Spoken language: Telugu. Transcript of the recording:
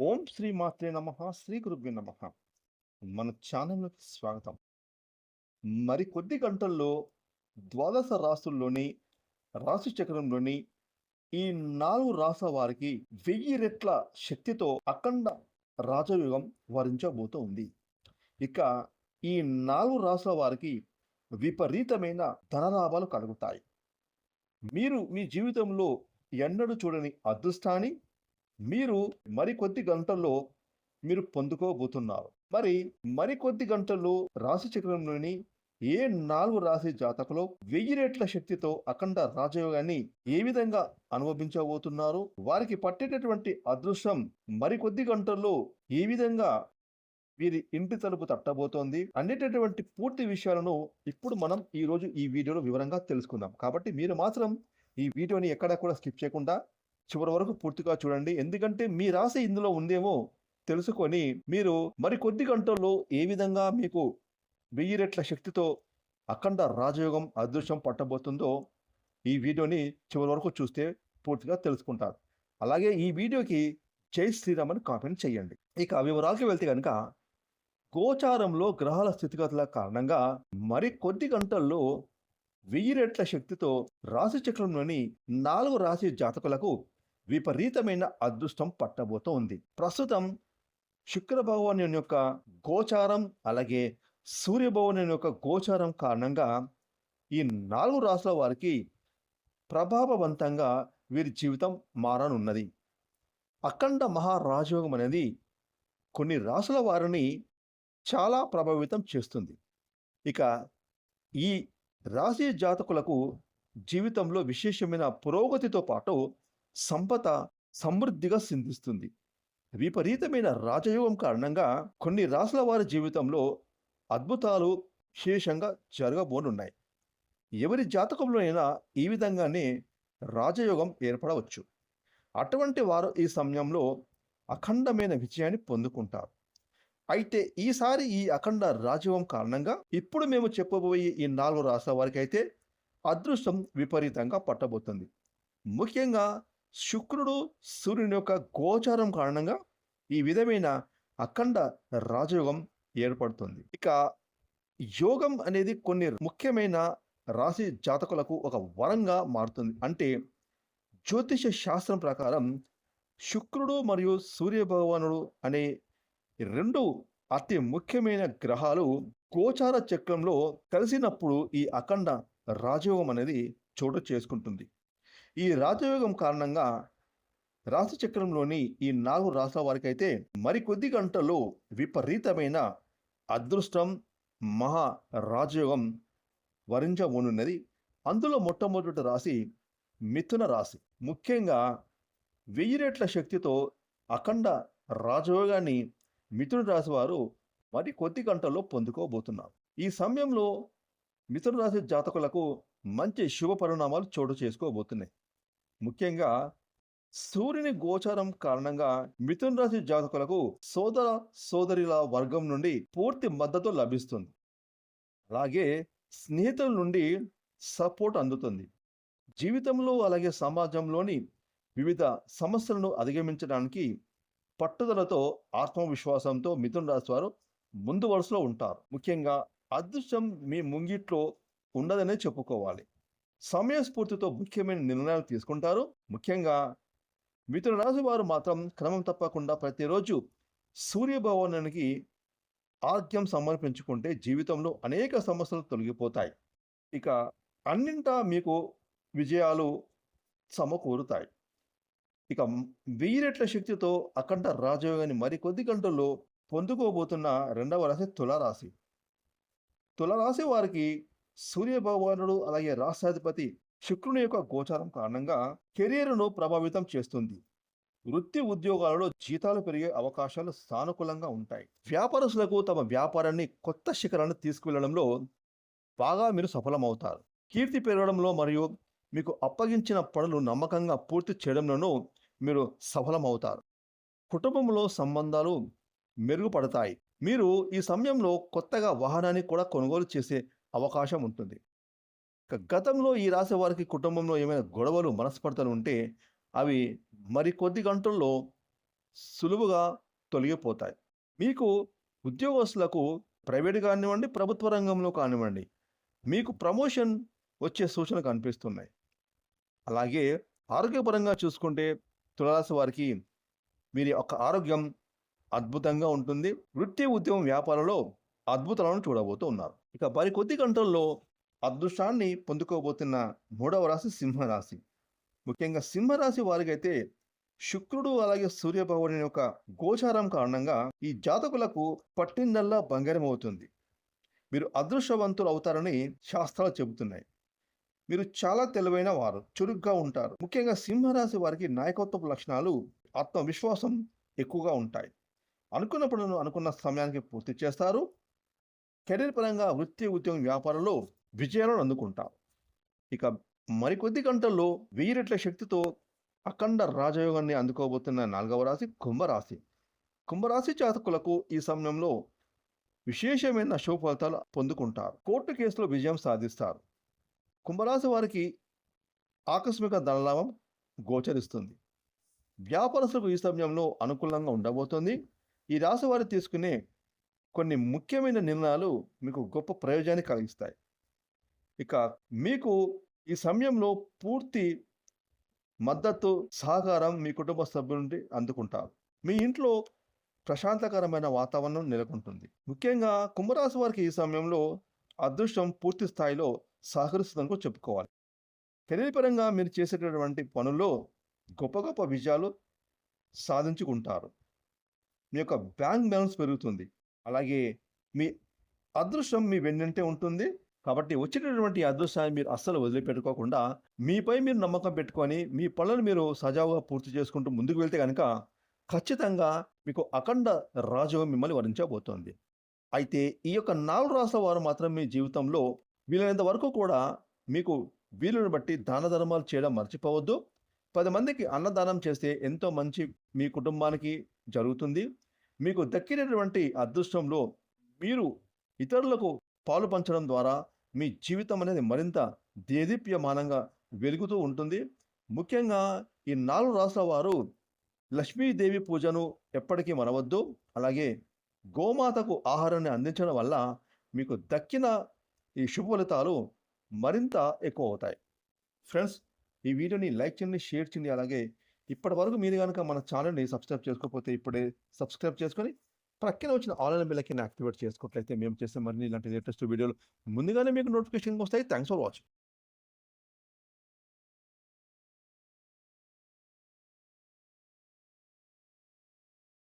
ఓం శ్రీ మాత్రే నమః శ్రీ గురుభ్యో నమః. మన ఛానల్‌లోకి స్వాగతం. మరి కొద్ది గంటల్లో ద్వాదశ రాసుల్లోని రాశి చక్రంలోని ఈ 4 రాసుల వారికి 1000 రెట్ల శక్తితో అఖండ రాజయోగం వరించబోతూ ఉంది. ఇక ఈ 4 రాసుల వారికి విపరీతమైన ధనలాభాలు కలుగుతాయి. మీరు మీ జీవితంలో ఎన్నడూ చూడని అదృష్టాన్ని మీరు మరికొద్ది గంటల్లో మీరు పొందుకోబోతున్నారు. మరికొద్ది గంటల్లో రాశి చక్రంలోని ఏ 4 రాశి జాతకులు 1000 రెట్ల శక్తితో అఖండ రాజయోగాన్ని ఏ విధంగా అనుభవించబోతున్నారు? వారికి పట్టేటటువంటి అదృష్టం మరికొద్ది గంటల్లో ఏ విధంగా వీరి ఇంటి తలుపు తట్టబోతోంది అనేటటువంటి పూర్తి విషయాలను ఇప్పుడు మనం ఈరోజు ఈ వీడియోలో వివరంగా తెలుసుకుందాం. కాబట్టి మీరు మాత్రం ఈ వీడియోని ఎక్కడా కూడా స్కిప్ చేయకుండా చివరి వరకు పూర్తిగా చూడండి. ఎందుకంటే మీ రాశి ఇందులో ఉందేమో తెలుసుకొని మీరు మరికొద్ది గంటల్లో ఏ విధంగా మీకు 1000 రెట్ల శక్తితో అఖండ రాజయోగం అదృష్టం పట్టబోతుందో ఈ వీడియోని చివరి వరకు చూస్తే పూర్తిగా తెలుసుకుంటారు. అలాగే ఈ వీడియోకి జై శ్రీరామ్ అని కామెంట్ చేయండి. ఇక వివరాలకు వెళ్తే కనుక గోచారంలో గ్రహాల స్థితిగతుల కారణంగా మరికొద్ది గంటల్లో 1000 రెట్ల శక్తితో రాశి చక్రంలోని 4 రాశి జాతకులకు విపరీతమైన అదృష్టం పట్టబోతోంది. ప్రస్తుతం శుక్ర భగవానుని యొక్క గోచారం అలాగే సూర్య భగవానుని యొక్క గోచారం కారణంగా ఈ 4 రాశుల వారికి ప్రభావవంతంగా వీరి జీవితం మారనున్నది. అఖండ మహారాజయోగం అనేది కొన్ని రాశుల వారిని చాలా ప్రభావితం చేస్తుంది. ఇక ఈ రాశి జాతకులకు జీవితంలో విశేషమైన పురోగతితో పాటు సంపద సమృద్ధిగా సింధిస్తుంది. విపరీతమైన రాజయోగం కారణంగా కొన్ని రాశుల వారి జీవితంలో అద్భుతాలు విశేషంగా జరగబోనున్నాయి. ఎవరి జాతకంలో అయినా ఈ విధంగానే రాజయోగం ఏర్పడవచ్చు. అటువంటి వారు ఈ సమయంలో అఖండమైన విజయాన్ని పొందుకుంటారు. అయితే ఈసారి ఈ అఖండ రాజయోగం కారణంగా ఇప్పుడు మేము చెప్పబోయే ఈ 4 రాష్ట్రాల వారికి అయితే అదృష్టం విపరీతంగా పట్టబోతుంది. ముఖ్యంగా శుక్రుడు సూర్యుని యొక్క గోచారం కారణంగా ఈ విధమైన అఖండ రాజయోగం ఏర్పడుతుంది. ఇక యోగం అనేది కొన్ని ముఖ్యమైన రాశి జాతకులకు ఒక వరంగా మారుతుంది. అంటే జ్యోతిష శాస్త్రం ప్రకారం శుక్రుడు మరియు సూర్య భగవానుడు అనే రెండు అతి ముఖ్యమైన గ్రహాలు గోచార చక్రంలో కలిసినప్పుడు ఈ అఖండ రాజయోగం అనేది చోటు చేసుకుంటుంది. ఈ రాజయోగం కారణంగా రాశి చక్రంలోని ఈ 4 రాశుల వారికి అయితే మరికొద్ది గంటల్లో విపరీతమైన అదృష్టం మహా రాజయోగం వరించబోనున్నది. అందులో మొట్టమొదటి రాశి మిథున రాశి. ముఖ్యంగా 1000 రెట్ల శక్తితో అఖండ రాజయోగాన్ని మిథున రాశి వారు మరి కొద్ది గంటల్లో పొందుకోబోతున్నారు. ఈ సమయంలో మిథున రాశి జాతకులకు మంచి శుభ పరిణామాలు చోటు చేసుకోబోతున్నాయి. ముఖ్యంగా సూర్యుని గోచారం కారణంగా మిథున రాశి జాతకులకు సోదర సోదరిల వర్గం నుండి పూర్తి మద్దతు లభిస్తుంది. అలాగే స్నేహితుల నుండి సపోర్ట్ అందుతుంది. జీవితంలో అలాగే సమాజంలోని వివిధ సమస్యలను అధిగమించడానికి పట్టుదలతో ఆత్మవిశ్వాసంతో మిథున రాశి వారు ముందు వరుసలో ఉంటారు. ముఖ్యంగా అదృష్టం మీ ముంగిట్లో ఉండదనే చెప్పుకోవాలి. సమయస్ఫూర్తితో ముఖ్యమైన నిర్ణయాలు తీసుకుంటారు. ముఖ్యంగా మిథున రాశి వారు మాత్రం క్రమం తప్పకుండా ప్రతిరోజు సూర్య భగవానునికి ఆర్ఘ్యం సమర్పించుకుంటే జీవితంలో అనేక సమస్యలు తొలగిపోతాయి. ఇక అన్నింటా మీకు విజయాలు సమకూరుతాయి. ఇక 1000 రెట్ల శక్తితో అఖండ రాజయోగాన్ని మరికొద్ది గంటల్లో పొందుకోబోతున్న రెండవ రాశి తులారాశి. తులారాశి వారికి సూర్య భగవానుడు అలాగే రాష్ట్రాధిపతి శుక్రుని యొక్క గోచారం కారణంగా కెరీర్ను ప్రభావితం చేస్తుంది. వృత్తి ఉద్యోగాలలో జీతాలు పెరిగే అవకాశాలు సానుకూలంగా ఉంటాయి. వ్యాపారస్తులకు తమ వ్యాపారాన్ని కొత్త శిఖరాన్ని తీసుకువెళ్లడంలో బాగా మీరు సఫలమవుతారు. కీర్తి పెరగడంలో మరియు మీకు అప్పగించిన పనులు నమ్మకంగా పూర్తి చేయడంలోనూ మీరు సఫలమవుతారు. కుటుంబంలో సంబంధాలు మెరుగుపడతాయి. మీరు ఈ సమయంలో కొత్తగా వాహనాన్ని కూడా కొనుగోలు చేసే అవకాశం ఉంటుంది. గతంలో ఈ రాశి వారికి కుటుంబంలో ఏమైనా గొడవలు మనస్పర్ధలు ఉంటే అవి మరికొద్ది గంటల్లో సులువుగా తొలగిపోతాయి. మీకు ఉద్యోగస్తులకు ప్రైవేట్ కానివ్వండి, ప్రభుత్వ రంగంలో కానివ్వండి, మీకు ప్రమోషన్ వచ్చే సూచనలు కనిపిస్తున్నాయి. అలాగే ఆరోగ్యపరంగా చూసుకుంటే తులారాశి వారికి వీరి యొక్క ఆరోగ్యం అద్భుతంగా ఉంటుంది. వృత్తి, ఉద్యోగం, వ్యాపారంలో అద్భుతాలను చూడబోతూ ఉన్నారు. ఇక మరికొద్ది గంటల్లో అదృష్టాన్ని పొందుకోబోతున్న మూడవ రాశి సింహరాశి. ముఖ్యంగా సింహరాశి వారికైతే శుక్రుడు అలాగే సూర్యభగవానుని యొక్క గోచారం కారణంగా ఈ జాతకులకు పట్టిందల్లా బంగారం అవుతుంది. మీరు అదృష్టవంతులు అవుతారని శాస్త్రాలు చెబుతున్నాయి. మీరు చాలా తెలివైన వారు, చురుగ్గా ఉంటారు. ముఖ్యంగా సింహరాశి వారికి నాయకత్వపు లక్షణాలు, ఆత్మవిశ్వాసం ఎక్కువగా ఉంటాయి. అనుకున్న పనులను అనుకున్న సమయానికి పూర్తి చేస్తారు. కెరీర్ పరంగా వృత్తి, ఉద్యోగం, వ్యాపారంలో విజయాలను అందుకుంటారు. ఇక మరికొద్ది గంటల్లో 1000 రెట్ల శక్తితో అఖండ రాజయోగాన్ని అందుకోబోతున్న 4వ రాశి కుంభరాశి. కుంభరాశి జాతకులకు ఈ సమయంలో విశేషమైన శుభ ఫలితాలు పొందుకుంటారు. కోర్టు కేసులో విజయం సాధిస్తారు. కుంభరాశి వారికి ఆకస్మిక ధనలాభం గోచరిస్తుంది. వ్యాపారస్తులకు ఈ సమయంలో అనుకూలంగా ఉండబోతోంది. ఈ రాశి వారు తీసుకునే కొన్ని ముఖ్యమైన నిర్ణయాలు మీకు గొప్ప ప్రయోజనాన్ని కలిగిస్తాయి. ఇక మీకు ఈ సమయంలో పూర్తి మద్దతు, సహకారం మీ కుటుంబ సభ్యుల నుండి అందుకుంటారు. మీ ఇంట్లో ప్రశాంతకరమైన వాతావరణం నెలకొంటుంది. ముఖ్యంగా కుంభరాశి వారికి ఈ సమయంలో అదృష్టం పూర్తి స్థాయిలో సహకరిస్తుందని చెప్పుకోవాలి. కెరీర్ పరంగా మీరు చేసేటటువంటి పనుల్లో గొప్ప గొప్ప విజయాలు సాధించుకుంటారు. మీ యొక్క బ్యాంక్ బ్యాలెన్స్ పెరుగుతుంది. అలాగే మీ అదృష్టం మీ వెన్నంటే ఉంటుంది. కాబట్టి వచ్చేటటువంటి అదృష్టాన్ని మీరు అస్సలు వదిలిపెట్టుకోకుండా మీపై మీరు నమ్మకం పెట్టుకొని మీ పనులను మీరు సజావుగా పూర్తి చేసుకుంటూ ముందుకు వెళ్తే కనుక ఖచ్చితంగా మీకు అఖండ రాజయోగం మిమ్మల్ని వరించబోతోంది. అయితే ఈ యొక్క 4 రాసుల వారు మాత్రం మీ జీవితంలో వీలైనంత వరకు కూడా మీకు వీలుని బట్టి దాన ధర్మాలు చేయడం మర్చిపోవద్దు. 10 మందికి అన్నదానం చేస్తే ఎంతో మంచి మీ కుటుంబానికి జరుగుతుంది. మీకు దక్కినటువంటి అదృష్టంలో మీరు ఇతరులకు పాలు పంచడం ద్వారా మీ జీవితం అనేది మరింత దేదీప్యమానంగా వెలుగుతూ ఉంటుంది. ముఖ్యంగా ఈ 4 రాసుల వారు లక్ష్మీదేవి పూజను ఎప్పటికీ మరవద్దు. అలాగే గోమాతకు ఆహారాన్ని అందించడం వల్ల మీకు దక్కిన ఈ శుభ ఫలితాలు మరింత ఎక్కువ అవుతాయి. ఫ్రెండ్స్, ఈ వీడియోని లైక్ చేయండి, షేర్ చేయండి. అలాగే ఇప్పటివరకు మీరు కనుక మన ఛానల్ని సబ్స్క్రైబ్ చేసుకోకపోతే ఇప్పుడే సబ్స్క్రైబ్ చేసుకొని ప్రక్కన వచ్చిన ఆన్లైన్ బెల్ ఐకాన్ యాక్టివేట్ చేసుకున్నట్లయితే మేము చేసే మరిన్ని ఇలాంటి లేటెస్ట్ వీడియోలు ముందుగానే మీకు నోటిఫికేషన్ వస్తాయి. Thanks for watching.